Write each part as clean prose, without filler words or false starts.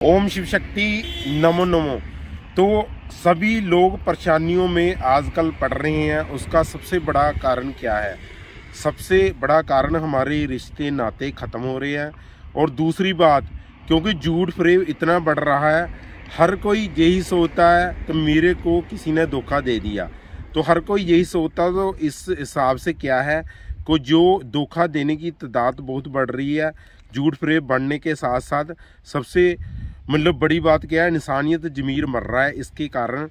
ओम शिव शक्ति, नमो नमो। तो सभी लोग परेशानियों में आजकल पड़ रहे हैं। उसका सबसे बड़ा कारण क्या है? सबसे बड़ा कारण हमारे रिश्ते नाते ख़त्म हो रहे हैं। और दूसरी बात, क्योंकि झूठ फरेब इतना बढ़ रहा है, हर कोई यही सोचता है कि मेरे को किसी ने धोखा दे दिया। तो हर कोई यही सोचता, तो इस हिसाब से क्या है को जो धोखा देने की तादाद बहुत बढ़ रही है। झूठ फरेब बढ़ने के साथ साथ सबसे बड़ी बात क्या है, इंसानियत ज़मीर मर रहा है। इसके कारण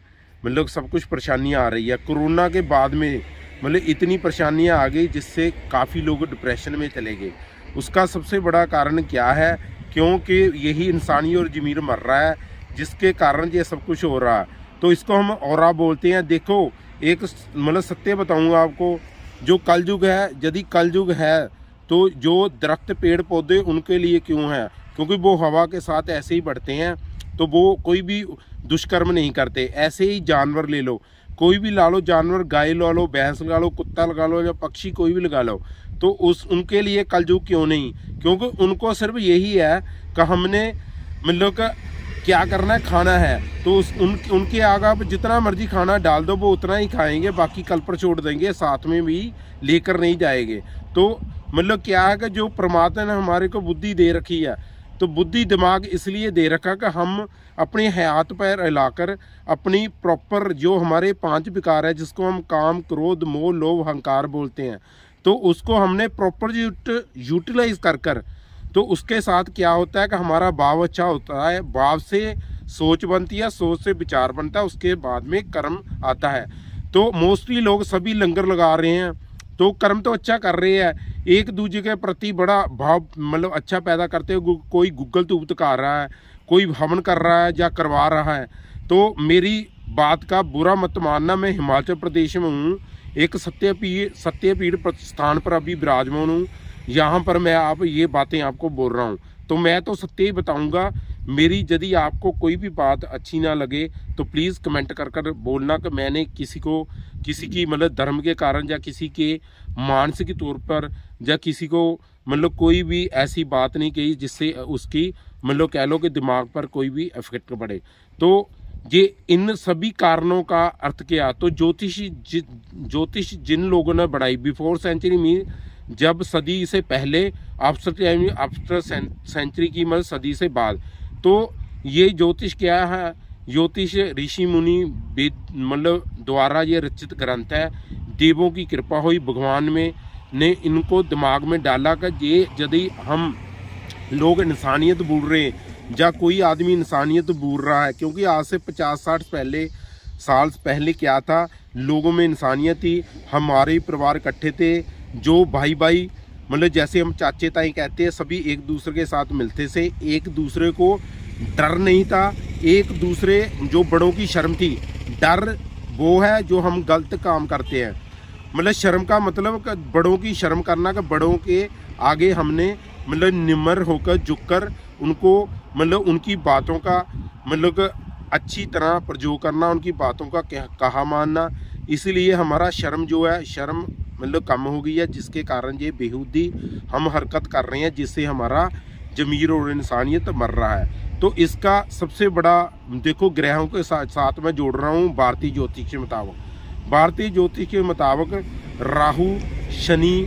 सब कुछ परेशानियां आ रही है। कोरोना के बाद में इतनी परेशानियां आ गई जिससे काफ़ी लोग डिप्रेशन में चले गए। उसका सबसे बड़ा कारण क्या है? क्योंकि यही इंसानियत और ज़मीर मर रहा है, जिसके कारण ये सब कुछ हो रहा है। तो इसको हम औरा बोलते हैं। देखो, एक सत्य बताऊँगा आपको, जो कलयुग है, यदि कलयुग है तो जो दरख्त पेड़ पौधे उनके लिए क्यों है? क्योंकि वो हवा के साथ ऐसे ही बढ़ते हैं, तो वो कोई भी दुष्कर्म नहीं करते। ऐसे ही जानवर ले लो, कोई भी ला लो जानवर, गाय लगा लो, भैंस लगा लो, कुत्ता लगा लो या पक्षी कोई भी लगा लो, तो उनके लिए कलयुग क्यों नहीं? क्योंकि उनको सिर्फ यही है कि हमने का क्या करना है, खाना है। तो उनके आगे आप जितना मर्जी खाना डाल दो, वो उतना ही खाएंगे, बाकी कल पर छोड़ देंगे, साथ में भी लेकर नहीं जाएंगे। तो क्या है कि जो परमात्मा ने हमारे को बुद्धि दे रखी है, तो बुद्धि दिमाग इसलिए दे रखा कि हम अपने हयात पर हिलाकर अपनी प्रॉपर जो हमारे 5 विकार है, जिसको हम काम, क्रोध, मोह, लोभ, अहंकार बोलते हैं, तो उसको हमने प्रॉपर यूटिलाइज कर तो उसके साथ क्या होता है कि हमारा भाव अच्छा होता है। भाव से सोच बनती है, सोच से विचार बनता है, उसके बाद में कर्म आता है। तो मोस्टली लोग सभी लंगर लगा रहे हैं, तो कर्म तो अच्छा कर रहे हैं, एक दूसरे के प्रति बड़ा भाव अच्छा पैदा करते हो। कोई गूगल तूबत कर रहा है, कोई हवन कर रहा है या करवा रहा है। तो मेरी बात का बुरा मत मानना, मैं हिमाचल प्रदेश में हूँ, एक सत्यपीठ स्थान पर अभी विराजमान हूँ। यहाँ पर मैं ये बातें आपको बोल रहा हूँ, तो मैं तो सत्य ही बताऊँगा। मेरी यदि आपको कोई भी बात अच्छी ना लगे तो प्लीज़ कमेंट कर बोलना कि मैंने किसी की धर्म के कारण या किसी के मानसिक तौर पर या किसी को कोई भी ऐसी बात नहीं कही जिससे उसकी कह लो कि दिमाग पर कोई भी इफेक्ट पड़े। तो ये इन सभी कारणों का अर्थ क्या? तो ज्योतिष जिन लोगों ने बढ़ाई बिफोर सेंचुरी में, जब सदी से पहले, आफ्टर सेंचुरी की सदी से बाद, तो ये ज्योतिष क्या है? ज्योतिष ऋषि मुनि द्वारा ये रचित ग्रंथ है। देवों की कृपा हुई, भगवान में ने इनको दिमाग में डाला कि ये यदि हम लोग इंसानियत भूल रहे हैं या कोई आदमी इंसानियत भूल रहा है, क्योंकि आज से 50-60 साल पहले क्या था, लोगों में इंसानियत थी। हमारे परिवार इकट्ठे थे, जो भाई जैसे हम चाचे ताई कहते हैं, सभी एक दूसरे के साथ मिलते से, एक दूसरे को डर नहीं था, एक दूसरे जो बड़ों की शर्म थी। डर वो है जो हम गलत काम करते हैं। शर्म का मतलब बड़ों की शर्म करना, कि बड़ों के आगे हमने निम्र होकर झुककर उनको उनकी बातों का अच्छी तरह प्रयोग करना, उनकी बातों का कहा मानना। इसलिए हमारा शर्म जो है, शर्म कम हो गई है, जिसके कारण ये बेहूदी हम हरकत कर रहे हैं, जिससे हमारा ज़मीर और इंसानियत मर रहा है। तो इसका सबसे बड़ा देखो, ग्रहों के साथ मैं जोड़ रहा हूँ भारतीय ज्योतिष के मुताबिक। भारतीय ज्योतिष के मुताबिक राहु, शनि,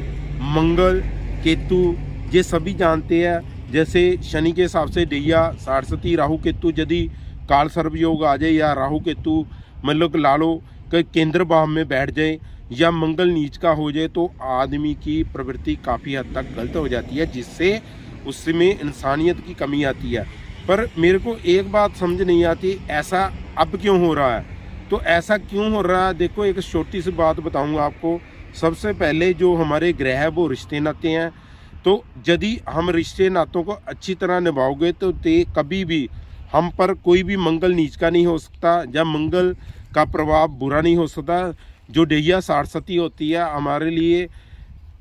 मंगल, केतु, ये सभी जानते हैं। जैसे शनि के हिसाब से दैया, सरस्वती, राहु केतु, यदि काल सर्प योग आ जाए या राहु केतु लालो के केंद्र भाव में बैठ जाए या मंगल नीच का हो जाए, तो आदमी की प्रवृत्ति काफ़ी हद तक गलत हो जाती है, जिससे उसमें इंसानियत की कमी आती है। पर मेरे को एक बात समझ नहीं आती, ऐसा अब क्यों हो रहा है? तो ऐसा क्यों हो रहा है? देखो, एक छोटी सी बात बताऊंगा आपको। सबसे पहले जो हमारे ग्रह है वो रिश्ते नाते हैं। तो यदि हम रिश्ते नातों को अच्छी तरह निभाओगे तो कभी भी हम पर कोई भी मंगल नीच का नहीं हो सकता, या मंगल का प्रभाव बुरा नहीं हो सकता। जो दैया सरस्वती होती है हमारे लिए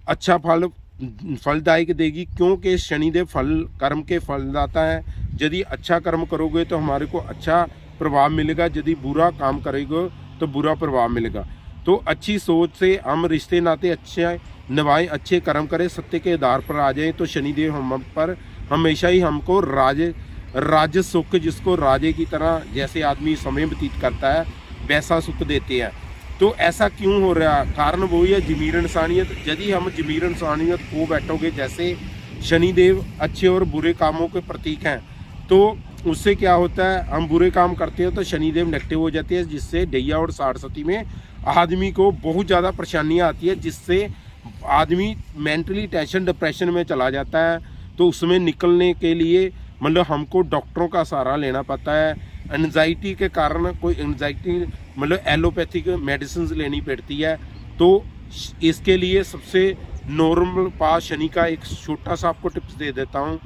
अच्छा फलदायक देगी, क्योंकि शनिदेव कर्म के फलदाता है। यदि अच्छा कर्म करोगे तो हमारे को अच्छा प्रभाव मिलेगा, यदि बुरा काम करोगे तो बुरा प्रभाव मिलेगा। तो अच्छी सोच से हम रिश्ते नाते अच्छे निभाएं, अच्छे कर्म करें, सत्य के आधार पर आ जाएं, तो शनिदेव हम पर हमेशा ही हमको राजस सुख, जिसको राजे की तरह जैसे आदमी समय व्यतीत करता है वैसा सुख देते हैं। तो ऐसा क्यों हो रहा है? कारण वही है जमीर इंसानियत। यदि हम जमीर इंसानियत को बैठोगे, जैसे शनिदेव अच्छे और बुरे कामों के प्रतीक हैं, तो उससे क्या होता है, हम बुरे काम करते हो तो शनिदेव नेगेटिव हो जाते हैं, जिससे ढैया और साढ़ सती में आदमी को बहुत ज़्यादा परेशानियां आती है, जिससे आदमी मेंटली टेंशन डिप्रेशन में चला जाता है। तो उसमें निकलने के लिए मतलब हमको डॉक्टरों का सहारा लेना पड़ता है। एंजाइटी के कारण कोई एंजाइटी मतलब एलोपैथिक मेडिसिन लेनी पड़ती है। तो इसके लिए सबसे नॉर्मल पास शनि का एक छोटा सा आपको टिप्स दे देता हूँ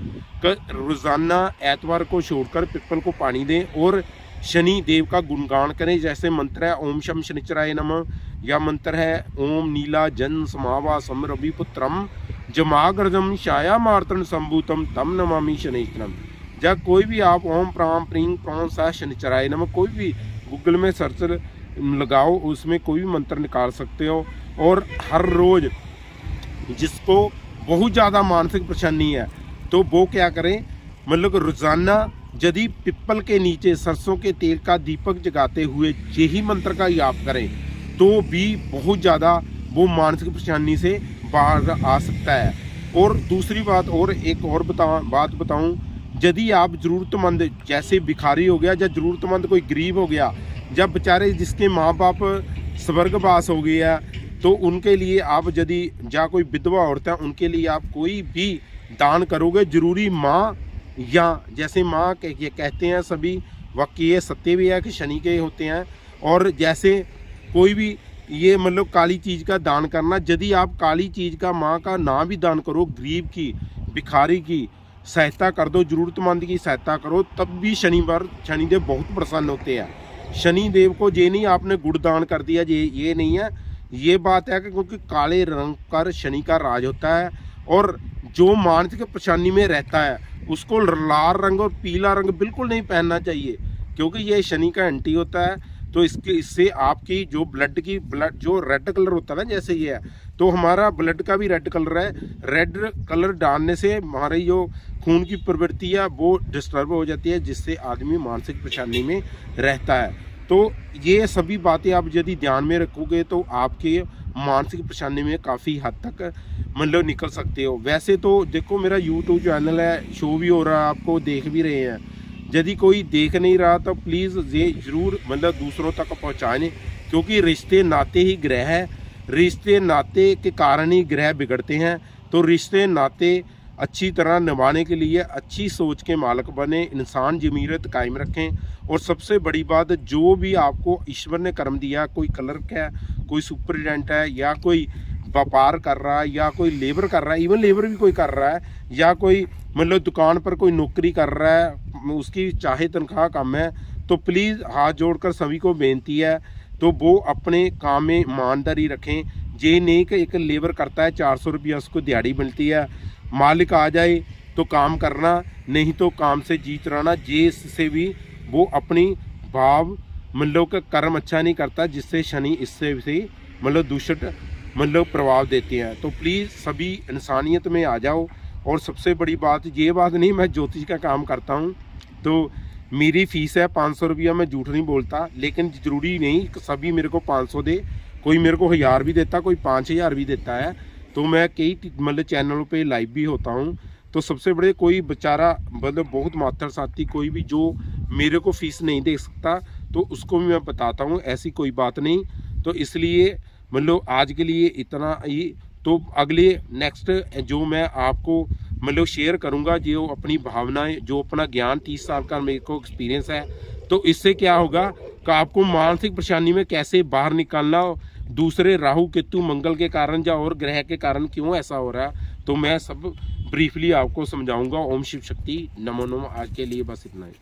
कि रोज़ाना एतवार को छोड़कर पिपल को पानी दें और शनि देव का गुणगान करें। जैसे मंत्र है ओम शम शनिचराय नमः, या मंत्र है ओम नीला जन समावा सम रवि पुत्रम जमाग्रजम छाया मार्तन संभूतम तम नमामि शनिचरम। जब कोई भी आप ओम प्राम प्रीं प्रौं सा शनिचराय नमः कोई भी गूगल में सर्च लगाओ, उसमें कोई भी मंत्र निकाल सकते हो। और हर रोज जिसको बहुत ज़्यादा मानसिक परेशानी है तो वो क्या करें, मतलब रोजाना यदि पिपल के नीचे सरसों के तेल का दीपक जगाते हुए यही मंत्र का याप करें तो भी बहुत ज़्यादा वो मानसिक परेशानी से बाहर आ सकता है। और दूसरी बात और एक और बात बताऊं, यदि आप ज़रूरतमंद जैसे भिखारी हो गया या ज़रूरतमंद कोई गरीब हो गया, जब बेचारे जिसके माँ बाप स्वर्गवास हो गया, तो उनके लिए आप यदि या कोई विधवा औरत है उनके लिए आप कोई भी दान करोगे, जरूरी माँ या जैसे माँ कहते हैं सभी वाक्य ये सत्य भी है कि शनि के होते हैं। और जैसे कोई भी ये मतलब काली चीज़ का दान करना, यदि आप काली चीज़ का माँ का ना भी दान करो, गरीब की भिखारी की सहायता कर दो, ज़रूरतमंद की सहायता करो, तब भी शनिदेव बहुत प्रसन्न होते हैं। शनिदेव को ये नहीं आपने गुड़ दान कर दिया, ये नहीं है। ये बात है कि क्योंकि काले रंग पर शनि का राज होता है और जो मानसिक परेशानी में रहता है उसको लाल रंग और पीला रंग बिल्कुल नहीं पहनना चाहिए, क्योंकि ये शनि का एंटी होता है। तो इससे आपकी जो ब्लड जो रेड कलर होता है ना, जैसे ये है, तो हमारा ब्लड का भी रेड कलर है। रेड कलर डालने से हमारी जो खून की प्रवृत्ति है वो डिस्टर्ब हो जाती है, जिससे आदमी मानसिक परेशानी में रहता है। तो ये सभी बातें आप यदि ध्यान में रखोगे तो आपके मानसिक परेशानी में काफ़ी हद तक मतलब निकल सकते हो। वैसे तो देखो मेरा YouTube चैनल है, शो भी हो रहा है, आपको देख भी रहे हैं। यदि कोई देख नहीं रहा तो प्लीज़ ये ज़रूर मतलब दूसरों तक पहुँचाएं, क्योंकि रिश्ते नाते ही ग्रह है, रिश्ते नाते के कारण ही ग्रह बिगड़ते हैं। तो रिश्ते नाते अच्छी तरह निभाने के लिए अच्छी सोच के मालिक बने, इंसान जमीरत कायम रखें। और सबसे बड़ी बात, जो भी आपको ईश्वर ने कर्म दिया, कोई क्लर्क है, कोई सुपरिटेंडेंट है, या कोई व्यापार कर रहा है, या कोई लेबर कर रहा है, इवन लेबर भी कोई कर रहा है, या कोई मतलब दुकान पर कोई नौकरी कर रहा है, उसकी चाहे तनख्वाह कम है, तो प्लीज़ हाथ जोड़कर सभी को बेनती है तो वो अपने काम में ईमानदारी रखें। ये नहीं कि एक लेबर करता है 400 रुपया उसको दिहाड़ी मिलती है, मालिक आ जाए तो काम करना, नहीं तो काम से जीत रहना। जिससे भी वो अपनी भाव मतलब का कर्म अच्छा नहीं करता, जिससे शनि इससे भी मतलब दूषित मतलब प्रभाव देते हैं। तो प्लीज़ सभी इंसानियत में आ जाओ। और सबसे बड़ी बात ये बात नहीं, मैं ज्योतिष का काम करता हूँ तो मेरी फ़ीस है 500 रुपया, मैं झूठ नहीं बोलता, लेकिन ज़रूरी नहीं कि सभी मेरे को 500 दे, कोई मेरे को 1000 भी देता, कोई 5000 भी देता है। तो मैं कई मतलब चैनलों पे लाइव भी होता हूँ। तो सबसे बड़े कोई बेचारा मतलब बहुत मात्र साथी कोई भी जो मेरे को फीस नहीं दे सकता, तो उसको भी मैं बताता हूँ, ऐसी कोई बात नहीं। तो इसलिए मतलब आज के लिए इतना ही। तो अगले नेक्स्ट जो मैं आपको मतलब शेयर करूँगा, जो अपनी भावनाएं, जो अपना ज्ञान 30 साल का मेरे को एक्सपीरियंस है, तो इससे क्या होगा कि आपको मानसिक परेशानी में कैसे बाहर निकालना, दूसरे राहु केतु मंगल के कारण या और ग्रह के कारण क्यों ऐसा हो रहा है, तो मैं सब ब्रीफली आपको समझाऊंगा। ओम शिव शक्ति, नमो नमः। आज के लिए बस इतना ही।